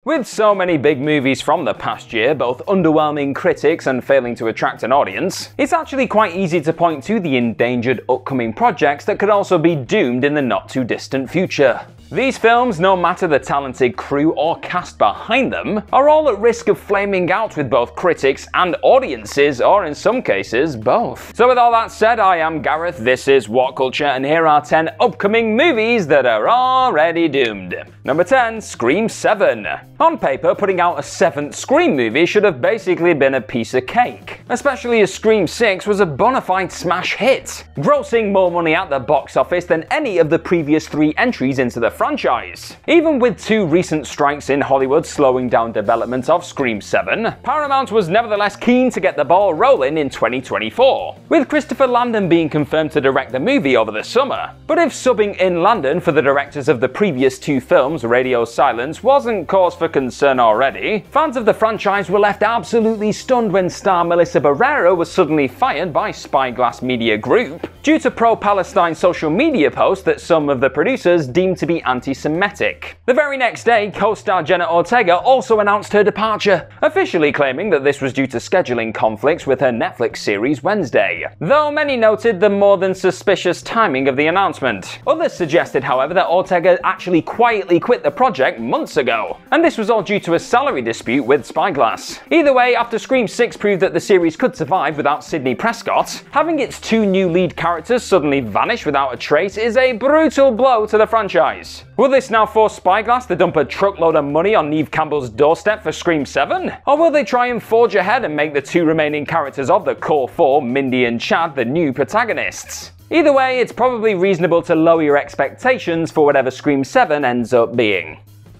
With so many big movies from the past year, both underwhelming critics and failing to attract an audience, it's actually quite easy to point to the endangered upcoming projects that could also be doomed in the not too distant future. These films, no matter the talented crew or cast behind them, are all at risk of flaming out with both critics and audiences, or in some cases, both. So with all that said, I am Gareth, this is What Culture, and here are 10 upcoming movies that are already doomed. Number 10, Scream 7. On paper, putting out a 7th Scream movie should have basically been a piece of cake, especially as Scream 6 was a bona fide smash hit, grossing more money at the box office than any of the previous 3 entries into the franchise. Even with 2 recent strikes in Hollywood slowing down development of Scream 7, Paramount was nevertheless keen to get the ball rolling in 2024, with Christopher Landon being confirmed to direct the movie over the summer. But if subbing in Landon for the directors of the previous 2 films, Radio Silence, wasn't cause for concern already, fans of the franchise were left absolutely stunned when star Melissa Barrera was suddenly fired by Spyglass Media Group due to pro-Palestine social media posts that some of the producers deemed to be anti-Semitic. The very next day, co-star Jenna Ortega also announced her departure, officially claiming that this was due to scheduling conflicts with her Netflix series Wednesday, though many noted the more than suspicious timing of the announcement. Others suggested, however, that Ortega actually quietly quit the project months ago, and this was all due to a salary dispute with Spyglass. Either way, after Scream 6 proved that the series could survive without Sidney Prescott, having its 2 new lead characters suddenly vanish without a trace is a brutal blow to the franchise. Will this now force Spyglass to dump a truckload of money on Neve Campbell's doorstep for Scream 7? Or will they try and forge ahead and make the 2 remaining characters of the core 4, Mindy and Chad, the new protagonists? Either way, it's probably reasonable to lower your expectations for whatever Scream 7 ends up being.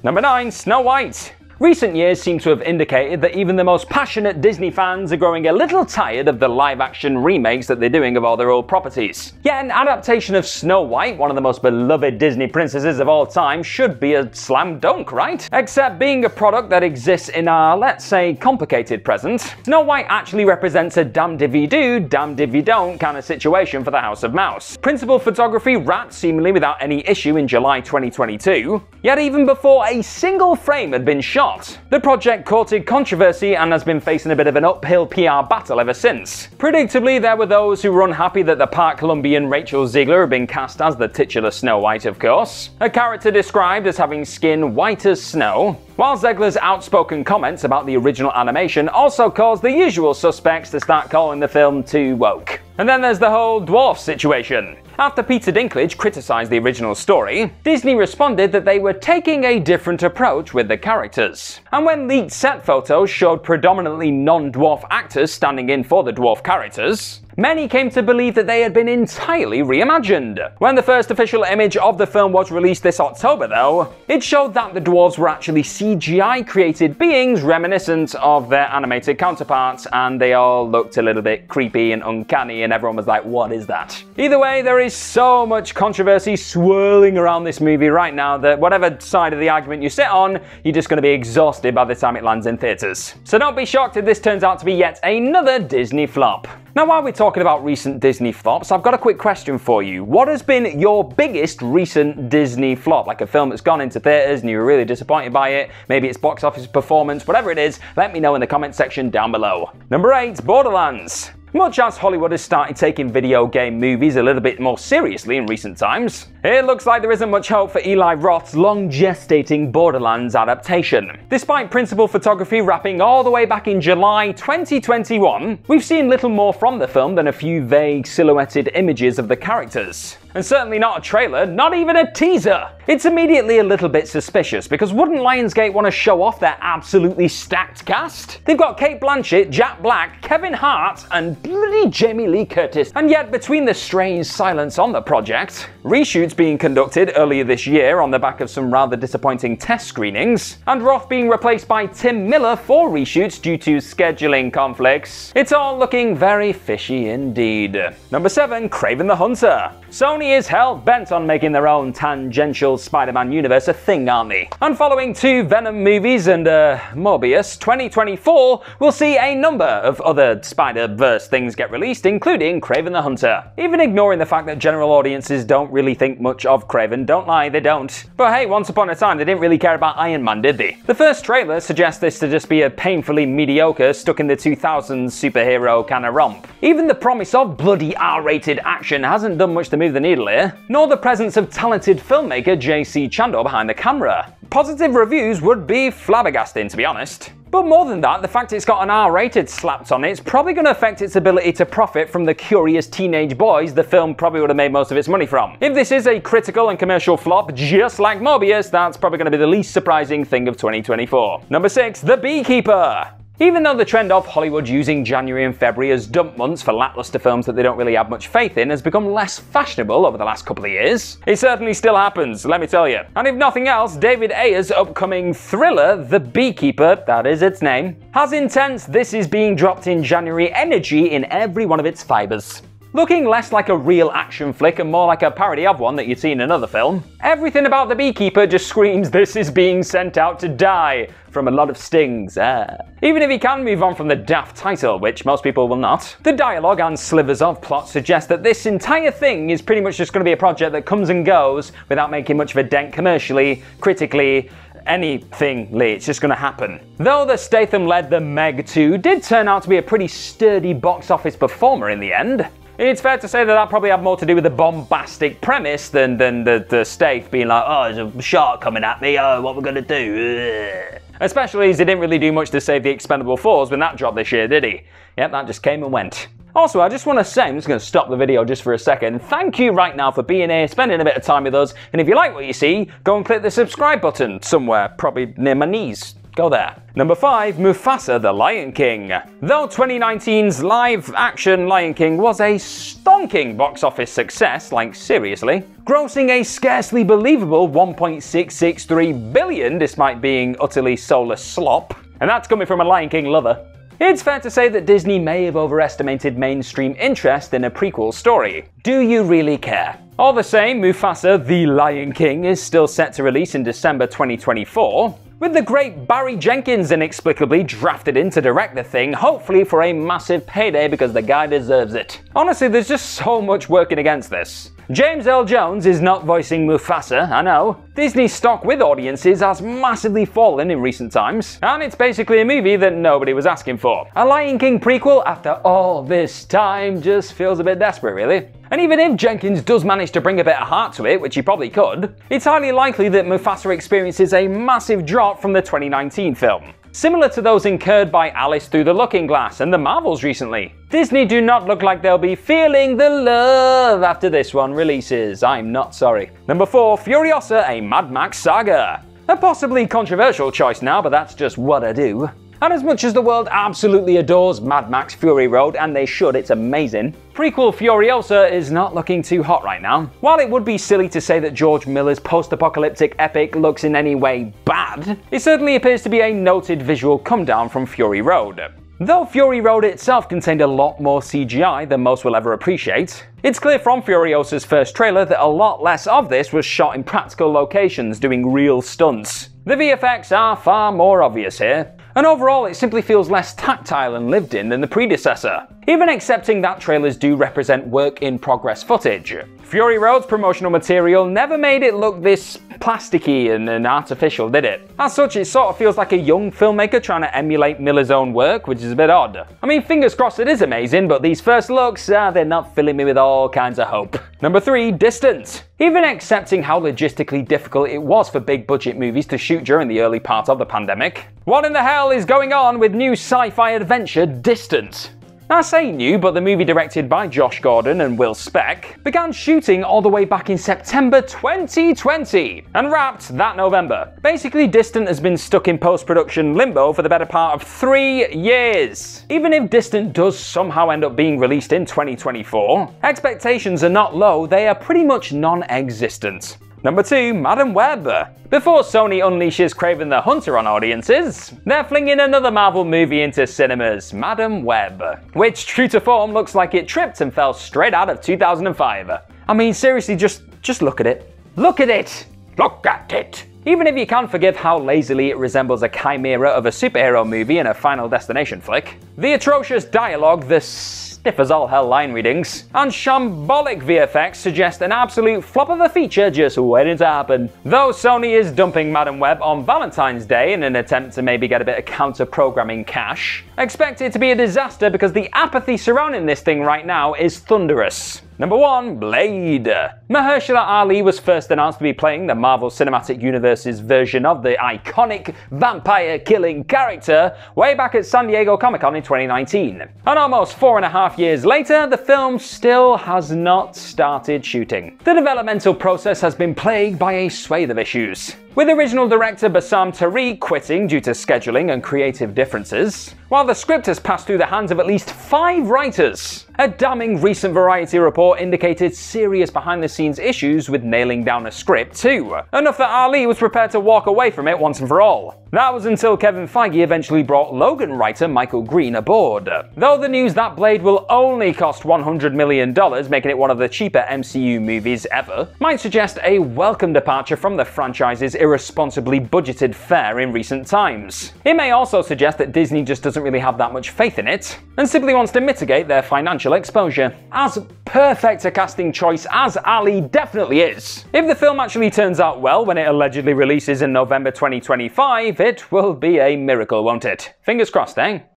Number 9, Snow White. Recent years seem to have indicated that even the most passionate Disney fans are growing a little tired of the live-action remakes that they're doing of all their old properties. Yet an adaptation of Snow White, one of the most beloved Disney princesses of all time, should be a slam dunk, right? Except being a product that exists in our, let's say, complicated present, Snow White actually represents a damned if you do, damned if you don't kind of situation for the House of Mouse. Principal photography wrapped seemingly without any issue in July 2022, yet even before a single frame had been shot, the project courted controversy and has been facing a bit of an uphill PR battle ever since. Predictably, there were those who were unhappy that the part Colombian Rachel Ziegler had been cast as the titular Snow White, of course, a character described as having skin white as snow, while Ziegler's outspoken comments about the original animation also caused the usual suspects to start calling the film too woke. And then there's the whole dwarf situation. After Peter Dinklage criticised the original story, Disney responded that they were taking a different approach with the characters. And when leaked set photos showed predominantly non-dwarf actors standing in for the dwarf characters, many came to believe that they had been entirely reimagined. When the first official image of the film was released this October though, it showed that the dwarves were actually CGI-created beings reminiscent of their animated counterparts, and they all looked a little bit creepy and uncanny, and everyone was like, what is that? Either way, there is so much controversy swirling around this movie right now that whatever side of the argument you sit on, you're just going to be exhausted by the time it lands in theaters. So don't be shocked if this turns out to be yet another Disney flop. Now, while we're talking about recent Disney flops, I've got a quick question for you. What has been your biggest recent Disney flop? Like a film that's gone into theaters and you were really disappointed by it, maybe it's box office performance, whatever it is, let me know in the comment section down below. Number 8, Borderlands. Much as Hollywood has started taking video game movies a little bit more seriously in recent times, it looks like there isn't much hope for Eli Roth's long-gestating Borderlands adaptation. Despite principal photography wrapping all the way back in July 2021, we've seen little more from the film than a few vague silhouetted images of the characters. And certainly not a trailer, not even a teaser. It's immediately a little bit suspicious, because wouldn't Lionsgate want to show off their absolutely stacked cast? They've got Cate Blanchett, Jack Black, Kevin Hart, and bloody Jamie Lee Curtis. And yet, between the strange silence on the project, reshoots being conducted earlier this year on the back of some rather disappointing test screenings, and Roth being replaced by Tim Miller for reshoots due to scheduling conflicts, it's all looking very fishy indeed. Number 7, Craven the Hunter. Sony Sony is hell-bent on making their own tangential Spider-Man universe a thing, aren't they? And following 2 Venom movies and Morbius, 2024 will see a number of other Spider-Verse things get released, including Craven the Hunter. Even ignoring the fact that general audiences don't really think much of Craven, don't lie, they don't. But hey, once upon a time they didn't really care about Iron Man, did they? The first trailer suggests this to just be a painfully mediocre, stuck in the 2000s superhero kind of romp. Even the promise of bloody R-rated action hasn't done much to move the needle here, nor the presence of talented filmmaker J.C. Chandor behind the camera. Positive reviews would be flabbergasting, to be honest. But more than that, the fact it's got an R-rated slapped on it's probably going to affect its ability to profit from the curious teenage boys the film probably would have made most of its money from. If this is a critical and commercial flop, just like Morbius, that's probably going to be the least surprising thing of 2024. Number 6, The Beekeeper. Even though the trend of Hollywood using January and February as dump months for lackluster films that they don't really have much faith in has become less fashionable over the last couple of years, it certainly still happens, let me tell you. And if nothing else, David Ayer's upcoming thriller, The Beekeeper, that is its name, has intense "this is being dropped in January" energy in every one of its fibers. Looking less like a real action flick and more like a parody of one that you'd see in another film, everything about The Beekeeper just screams "this is being sent out to die" from a lot of stings. Even if you can move on from the daft title, which most people will not, the dialogue and slivers of plot suggest that this entire thing is pretty much just going to be a project that comes and goes without making much of a dent commercially, critically, anything. It's just going to happen. Though the Statham-led The Meg 2 did turn out to be a pretty sturdy box office performer in the end, it's fair to say that that probably had more to do with the bombastic premise than the Stath being like, "Oh, there's a shark coming at me, oh, what we're gonna do?" Especially as he didn't really do much to save the Expendable 4s when that dropped this year, did he? Yep, that just came and went. Also, I just want to say, I'm just going to stop the video just for a second. Thank you right now for being here, spending a bit of time with us, and if you like what you see, go and click the subscribe button somewhere, probably near my knees. Go there. Number 5, Mufasa the Lion King. Though 2019's live-action Lion King was a stonking box office success, like seriously, grossing a scarcely believable $1.663 billion despite being utterly soulless slop, and that's coming from a Lion King lover, it's fair to say that Disney may have overestimated mainstream interest in a prequel story. Do you really care? All the same, Mufasa the Lion King is still set to release in December 2024, with the great Barry Jenkins inexplicably drafted in to direct the thing, hopefully for a massive payday because the guy deserves it. Honestly, there's just so much working against this. James Earl Jones is not voicing Mufasa, I know. Disney's stock with audiences has massively fallen in recent times, and it's basically a movie that nobody was asking for. A Lion King prequel after all this time just feels a bit desperate, really. And even if Jenkins does manage to bring a bit of heart to it, which he probably could, it's highly likely that Mufasa experiences a massive drop from the 2019 film, similar to those incurred by Alice Through the Looking Glass and the Marvels recently. Disney do not look like they'll be feeling the love after this one releases, I'm not sorry. Number 4, Furiosa, a Mad Max saga. A possibly controversial choice now, but that's just what I do. And as much as the world absolutely adores Mad Max Fury Road, and they should, it's amazing, prequel Furiosa is not looking too hot right now. While it would be silly to say that George Miller's post-apocalyptic epic looks in any way bad, it certainly appears to be a noted visual come-down from Fury Road. Though Fury Road itself contained a lot more CGI than most will ever appreciate, it's clear from Furiosa's first trailer that a lot less of this was shot in practical locations doing real stunts. The VFX are far more obvious here, and overall it simply feels less tactile and lived in than the predecessor, even accepting that trailers do represent work-in-progress footage. Fury Road's promotional material never made it look this plasticky and artificial, did it? As such, it sort of feels like a young filmmaker trying to emulate Miller's own work, which is a bit odd. I mean, fingers crossed it is amazing, but these first looks, they're not filling me with all kinds of hope. Number 3, Distance. Even accepting how logistically difficult it was for big budget movies to shoot during the early part of the pandemic, what in the hell is going on with new sci-fi adventure Distance? I say new, but the movie, directed by Josh Gordon and Will Speck, began shooting all the way back in September 2020 and wrapped that November. Basically, Distant has been stuck in post-production limbo for the better part of 3 years. Even if Distant does somehow end up being released in 2024, expectations are not low, they are pretty much non-existent. Number 2, Madam Webb. Before Sony unleashes Craven the Hunter on audiences, they're flinging another Marvel movie into cinemas, Madam Webb, which, true to form, looks like it tripped and fell straight out of 2005. I mean, seriously, just look at it. Look at it! Look at it! Even if you can forgive how lazily it resembles a chimera of a superhero movie and a Final Destination flick, the atrocious dialogue, the stiff as all hell line readings, and shambolic VFX suggest an absolute flop of a feature just waiting to happen. Though Sony is dumping Madam Web on Valentine's Day in an attempt to maybe get a bit of counter-programming cash, expect it to be a disaster because the apathy surrounding this thing right now is thunderous. Number 1. Blade. Mahershala Ali was first announced to be playing the Marvel Cinematic Universe's version of the iconic vampire-killing character way back at San Diego Comic-Con in 2019. And almost 4.5 years later, the film still has not started shooting. The developmental process has been plagued by a swathe of issues, with original director Bassam Tariq quitting due to scheduling and creative differences, while the script has passed through the hands of at least 5 writers. A damning recent Variety report indicated serious behind-the-scenes issues with nailing down a script too, enough that Ali was prepared to walk away from it once and for all. That was until Kevin Feige eventually brought Logan writer Michael Green aboard. Though the news that Blade will only cost $100 million, making it one of the cheaper MCU movies ever, might suggest a welcome departure from the franchise's irresponsibly budgeted fare in recent times. It may also suggest that Disney just doesn't really have that much faith in it, and simply wants to mitigate their financial exposure. As perfect a casting choice as Ali definitely is, if the film actually turns out well when it allegedly releases in November 2025, it will be a miracle, won't it? Fingers crossed, eh?